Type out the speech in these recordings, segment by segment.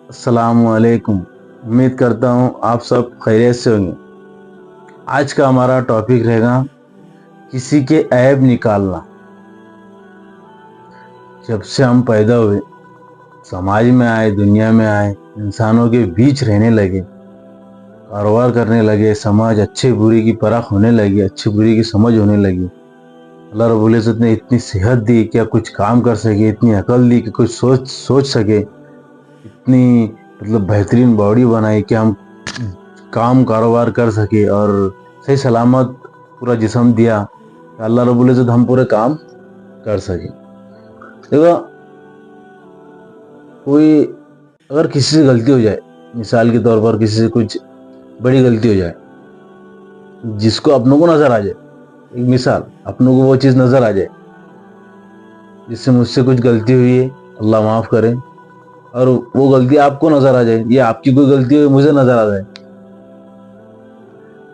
السلام علیکم۔ امید کرتا ہوں آپ سب خیریت سے ہوں گے۔ آج کا ہمارا ٹاپک رہے گا کسی کے عیب نکالنا۔ جب سے ہم پیدا ہوئے، سماج میں آئے، دنیا میں آئے، انسانوں کے بیچ رہنے لگے، کاروبار کرنے لگے، سماج اچھے بری کی پرکھ ہونے لگی، اچھے بری کی سمجھ ہونے لگی۔ اللہ رب العزت نے اتنی صحت دی کہ کچھ کام کر سکے، اتنی عقل دی کہ کچھ سوچ سکے، اتنی بہترین باڈی بنائی کہ ہم کام کاروبار کر سکے، اور صحیح سلامت پورا جسم دیا کہ اللہ رب العزت ہم پورے کام کر سکے۔ دیکھو، کوئی اگر کسی سے غلطی ہو جائے، مثال کے طور پر کسی سے کچھ بڑی غلطی ہو جائے جس کو اپنوں کو نظر آ جائے، ایک مثال، اپنوں کو وہ چیز نظر آ جائے جس سے مجھ سے کچھ غلطی ہوئی ہے، اللہ معاف کرے، اور وہ غلطی آپ کو نظر آ جائے، یا آپ کی کوئی غلطی ہوئی مجھے نظر آ جائے،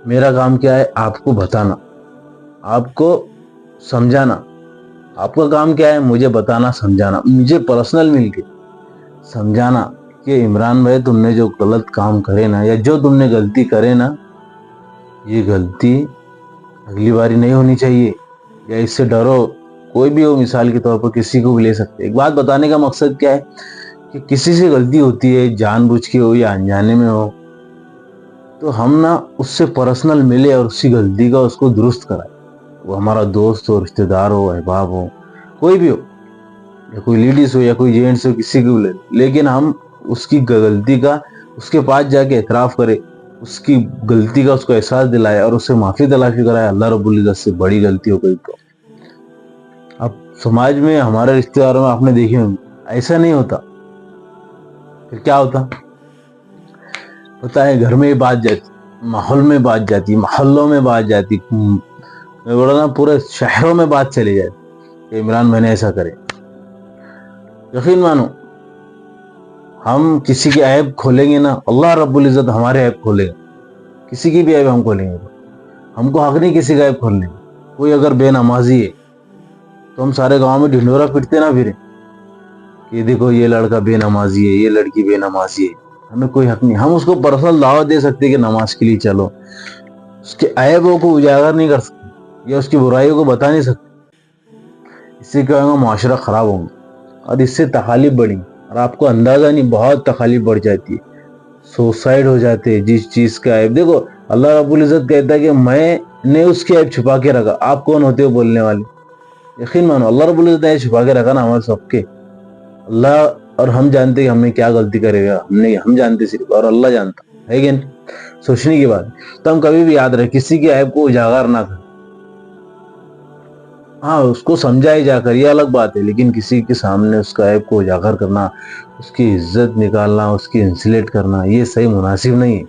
میرا کام کیا ہے؟ آپ کو بتانا، آپ کو سمجھانا۔ آپ کا کام کیا ہے؟ مجھے بتانا، سمجھانا، مجھے پرسنل مل کے سمجھانا کہ عمران بھائی تم نے جو غلط کام کرے نا، یا جو تم نے غلطی کرے نا، یہ غلطی اگلی باری نہیں ہونی چاہیے، یا اس سے ڈرو۔ کوئی بھی ہو، مثال کے طور پر کسی کو بھی لے سکتے۔ ایک بات بتانے کا مقصد کیا ہے کہ کسی سے غلطی ہوتی ہے، جان بوجھ کے ہو یا انجانے میں ہو، تو ہم نا اس سے پرسنل ملے اور اسی غلطی کا اس کو درست کرائے۔ وہ ہمارا دوست ہو، رشتہ دار ہو، احباب ہو، کوئی بھی ہو، یا کوئی لیڈیز ہو یا کوئی جینٹس ہو، کسی کو لے، لیکن ہم اس کی غلطی کا اس کے پاس جا کے اعتراف کرے، اس کی غلطی کا اس کو احساس دلائے اور اس سے معافی تلافی کرائے، اللہ رب العزت سے بڑی غلطی ہو گئی تو۔ اب سماج میں، ہمارے رشتہ داروں میں آپ نے دیکھے ہوں، ایسا نہیں ہوتا، پھر کیا ہوتا؟ پتہ ہے، گھر میں بات جاتی، ماحول میں بات جاتی، محلوں میں بات جاتی، میں بولا نا پورے شہروں میں بات چلی جاتی کہ عمران میں نے ایسا کرے۔ یقین مانو، ہم کسی کے عیب کھولیں گے نا، اللہ رب العزت ہمارے عیب کھولے گا۔ کسی کی بھی عیب ہم کھولیں گے، ہم کو حق نہیں کسی کا عیب کھولنے کا۔ کوئی اگر بے نمازی ہے تو ہم سارے گاؤں میں ڈھنڈورا پٹتے نہ پھریں کہ دیکھو یہ لڑکا بے نمازی ہے، یہ لڑکی بے نمازی ہے۔ ہمیں کوئی حق نہیں، ہم اس کو پرسنل دعوت دے سکتے کہ نماز کے لیے چلو، اس کے عیبوں کو اجاگر نہیں کر سکتے یا اس کی برائیوں کو بتا نہیں سکتے۔ اس سے کیا ہوگا؟ معاشرہ خراب ہوگا اور اس سے تکالیف بڑھیں، اور آپ کو اندازہ نہیں، بہت تکالیف بڑھ جاتی ہے، سوسائڈ ہو جاتے ہیں جس چیز کا عیب۔ دیکھو، اللہ رب العزت کہتا ہے کہ میں نے اس کے عیب چھپا کے رکھا۔ آپ کون ہوتے ہو بولنے والے؟ یقین مانو، اللہ رب العزت نے چھپا کے رکھا نا ہمارے سب کے۔ اللہ اور ہم جانتے کہ ہم نے کیا غلطی کرے گا، ہم جانتے صرف، اور اللہ جانتا ہے کہ نہیں؟ سوچنے کی بات۔ تو ہم کبھی بھی یاد رکھیں، کسی کے عیب کو اجاگر نہ کریں۔ ہاں، اس کو سمجھائی جا کر، یہ الگ بات ہے، لیکن کسی کے سامنے اس کا عیب کو اجاگر کرنا، اس کی عزت نکالنا، اس کی انسلیٹ کرنا، یہ صحیح مناسب نہیں ہے۔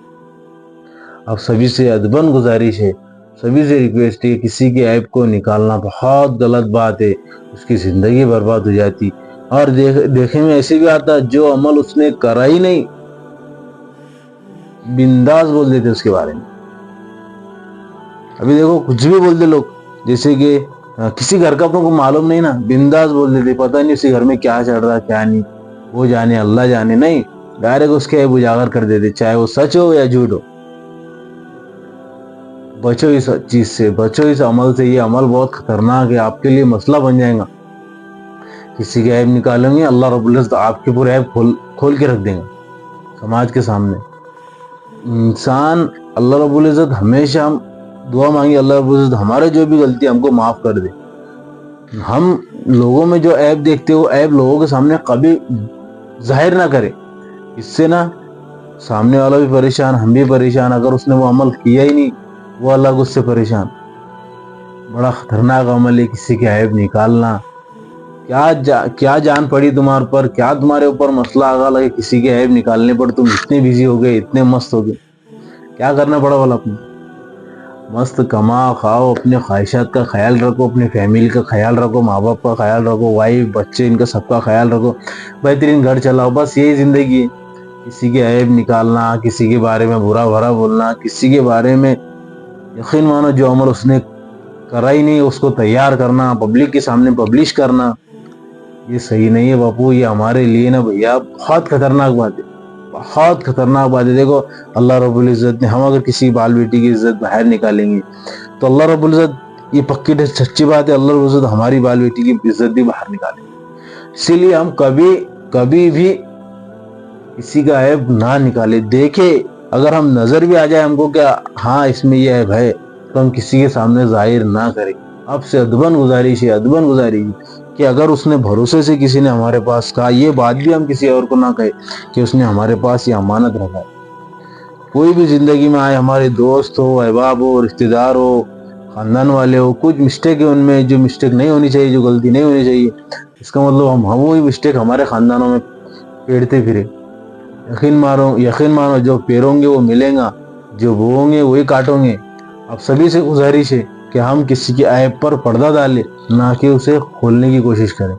اب سبھی سے ادباً گزارش ہے، سبھی سے ریکویسٹ ہے، کسی کے عیب کو نکالنا بہت غلط بات ہے، اس کی زندگی برباد ہو جاتی۔ اور دیکھنے میں ایسے بھی آتا، جو عمل اس نے کرا ہی نہیں، بنداز بول دیتے اس کے بارے میں۔ ابھی دیکھو، کچھ بھی بول دے لوگ، جیسے کہ کسی گھر کا اپنے کو معلوم نہیں نا، بنداز بول دیتے، پتہ نہیں اسی گھر میں کیا چل رہا کیا نہیں، وہ جانے، اللہ جانے، نہیں، ڈائریکٹ اس کے عیب اجاگر کر دیتے، چاہے وہ سچ ہو یا جھوٹ ہو۔ بچو اس چیز سے، بچو اس عمل سے۔ یہ عمل بہت خطرناک ہے، آپ کے لیے مسئلہ بن جائے گا۔ کسی کے عیب نکالیں گے، اللہ رب العزت آپ کے پورے عیب کھول کے رکھ دیں گا سماج کے سامنے۔ انسان، اللہ رب العزت ہمیشہ ہم دعا مانگی، اللہ رب العزت ہمارے جو بھی غلطی ہم کو معاف کر دے۔ ہم لوگوں میں جو عیب دیکھتے ہو، عیب لوگوں کے سامنے کبھی ظاہر نہ کرے، اس سے نا سامنے والا بھی پریشان، ہم بھی پریشان۔ اگر اس نے وہ عمل کیا ہی نہیں، وہ الگ اس سے پریشان۔ بڑا خطرناک عمل ہے کسی کے عیب نکالنا۔ کیا جان پڑی تمہارے پر، کیا تمہارے اوپر مسئلہ آگا لگے کسی کے عیب نکالنے پر؟ تم اتنے بزی ہو گئے، اتنے مست ہو گئے، کیا کرنا پڑا والا؟ اپنے مست کما کھاؤ، اپنے خواہشات کا خیال رکھو، اپنے فیملی کا خیال رکھو، ماں باپ کا خیال رکھو، وائف بچے، ان کا سب کا خیال رکھو، بہترین گھر چلاؤ، بس یہی زندگی ہے۔ کسی کے عیب نکالنا، کسی کے بارے میں برا بھرا بولنا، کسی کے بارے میں، یقین مانو جو عمل اس نے کرا ہی نہیں اس کو تیار کرنا، پبلک کے سامنے پبلش کرنا، یہ صحیح نہیں ہے باپو۔ یہ ہمارے لیے نا بھیا بہت خطرناک بات ہے۔ بہت خطرناک بات ہے. دیکھو اللہ رب العزت نے, ہم اگر کسی بال بیٹی کی عزت باہر نکالیں گے تو اللہ رب العزت, یہ پکی سچی بات ہے, اللہ رب العزت ہماری بال بیٹی کی عزت بھی باہر نکالیں گے. اسی لیے ہم کبھی بھی کسی کا عیب نہ نکالے. دیکھے اگر ہم نظر بھی آ جائے ہم کو کیا ہاں اس میں یہ عیب ہے, تو ہم کسی کے سامنے ظاہر نہ کریں. اب سے ادباً گزارش کہ اگر اس نے بھروسے سے کسی نے ہمارے پاس کہا, یہ بات بھی ہم کسی اور کو نہ کہے کہ اس نے ہمارے پاس یہ امانت رکھا ہے. کوئی بھی زندگی میں آئے, ہمارے دوست ہو, احباب ہو, رشتہ دار ہو, خاندان والے ہو, کچھ مسٹیک ہے ان میں جو مسٹیک نہیں ہونی چاہیے, جو غلطی نہیں ہونی چاہیے, اس کا مطلب ہم وہی مسٹیک ہمارے خاندانوں میں پیڑتے پھرے. یقین مانو جو پیروں گے وہ ملیں گا, جو بوؤں گے وہی کاٹوں گے. اب سبھی سے گزارش ہے کہ ہم کسی کے عیب پر پردہ ڈالیں, نہ کہ اسے کھولنے کی کوشش کریں.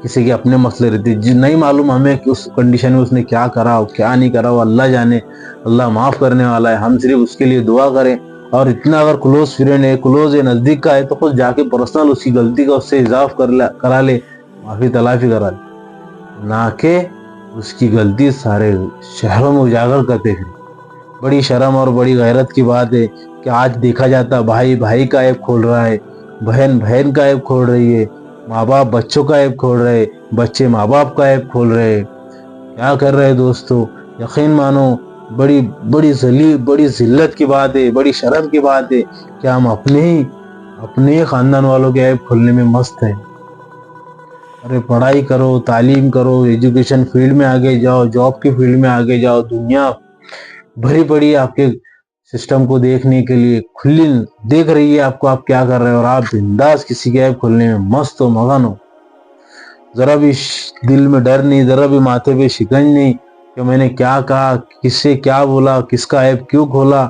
کسی کے اپنے مسئلے رہتے جی نہیں معلوم ہمیں کہ اس کنڈیشن میں اس نے کیا کرا ہو کیا نہیں کرا ہو, اللہ جانے, اللہ معاف کرنے والا ہے. ہم صرف اس کے لیے دعا کریں, اور اتنا اگر کلوز فرینڈ ہے, کلوز ہے, نزدیک کا ہے, تو خود جا کے پرسنل اس کی غلطی کا اس سے اضاف کرا لے, معافی تلافی کرا لے, نہ کہ اس کی غلطی سارے شہروں میں اجاگر کرتے پھر. بڑی شرم اور بڑی غیرت کی بات ہے کہ آج دیکھا جاتا بھائی بھائی کا عیب کھول رہا ہے, بہن بہن کا عیب کھول رہی ہے, ماں باپ بچوں کا عیب کھول رہے, بچے ماں باپ کا عیب کھول رہے. کیا کر رہے دوستو؟ یقین مانو بڑی ذلت کی بات ہے, بڑی شرم کی بات ہے کہ ہم اپنے خاندان والوں کے عیب کھولنے میں مست ہیں. ارے پڑھائی کرو, تعلیم کرو, ایجوکیشن فیلڈ میں آگے جاؤ, جاب کی فیلڈ میں آگے جاؤ, دنیا بھری پڑی آپ کے سسٹم کو دیکھنے کے لیے, کھلی دیکھ رہی ہے آپ کو آپ کیا کر رہے ہو, اور آپ بنداس کسی کے عیب کھولنے میں مست ہو, مگن ہو. ذرا بھی دل میں ڈر نہیں, ذرا بھی ماتھے پہ شکنج نہیں کہ میں نے کیا کہا, کس سے کیا بولا, کس کا عیب کیوں کھولا.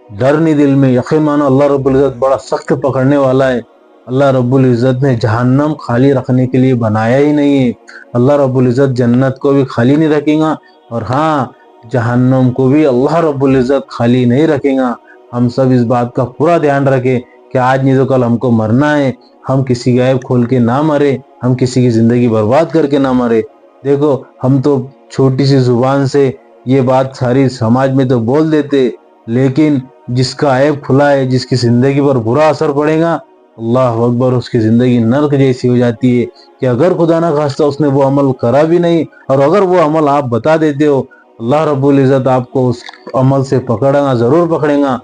ڈر نہیں دل میں. یقین مانو اللہ رب العزت بڑا سخت پکڑنے والا ہے. اللہ رب العزت نے جہنم خالی رکھنے کے لیے بنایا ہی نہیں ہے. اللہ رب العزت جنت کو بھی خالی نہیں رکھے گا, اور ہاں جہنم کو بھی اللہ رب العزت خالی نہیں رکھے گا. ہم سب اس بات کا پورا دھیان رکھیں کہ آج نہیں تو کل ہم کو مرنا ہے. ہم کسی کا عیب کھول کے نہ مرے, ہم کسی کی زندگی برباد کر کے نہ مرے. دیکھو ہم تو چھوٹی سی زبان سے یہ بات ساری سماج میں تو بول دیتے, لیکن جس کا عیب کھلا ہے, جس کی زندگی پر برا اثر پڑے گا, اللہ اکبر, اس کی زندگی نرک جیسی ہو جاتی ہے. کہ اگر خدا نہ خواستہ اس نے وہ عمل کرا بھی نہیں, اور اگر وہ عمل آپ بتا دیتے ہو, اللہ رب العزت آپ کو اس عمل سے پکڑے گا, ضرور پکڑے گا.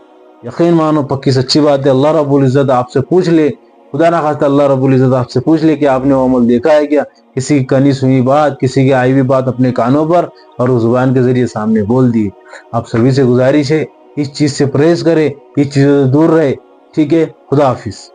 یقین مانو پکی سچی بات ہے. اللہ رب العزت آپ سے پوچھ لے, خدا نہ خواستہ اللہ رب العزت آپ سے پوچھ لے کہ آپ نے وہ عمل دیکھا ہے کیا, کسی کی کنی سنی بات, کسی کی آئی ہوئی بات اپنے کانوں پر اور اس زبان کے ذریعے سامنے بول دی. آپ سبھی سے گزارش ہے اس چیز سے پرہیز کرے, اس چیزوں سے دور رہے. ٹھیک ہے, خدا حافظ.